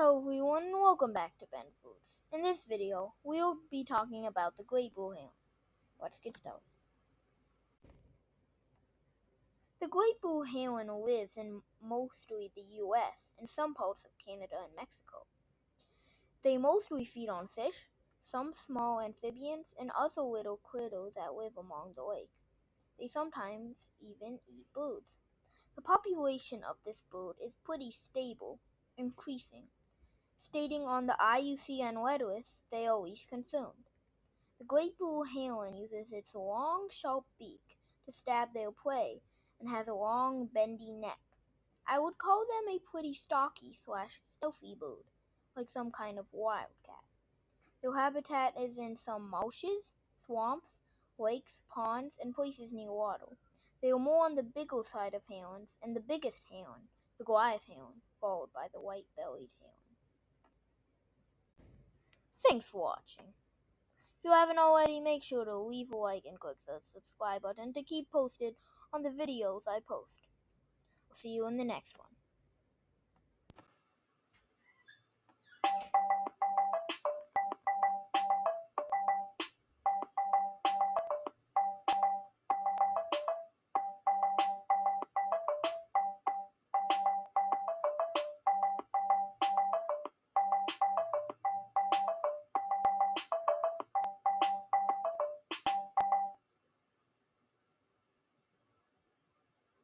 Hello everyone and welcome back to Ben's Boots. In this video, we'll be talking about the Great Blue Heron. Let's get started. The Great Blue Heron lives in mostly the US and some parts of Canada and Mexico. They mostly feed on fish, some small amphibians, and other little critters that live along the lake. They sometimes even eat birds. The population of this bird is pretty stable, increasing. Stating on the IUCN Red List, they are least concerned. The great blue heron uses its long, sharp beak to stab their prey and has a long, bendy neck. I would call them a pretty stocky/stealthy bird, like some kind of wildcat. Their habitat is in some marshes, swamps, lakes, ponds, and places near water. They are more on the bigger side of herons, and the biggest heron, the Goliath heron, followed by the white-bellied heron. Thanks for watching. If you haven't already, make sure to leave a like and click the subscribe button to keep posted on the videos I post. I'll see you in the next one.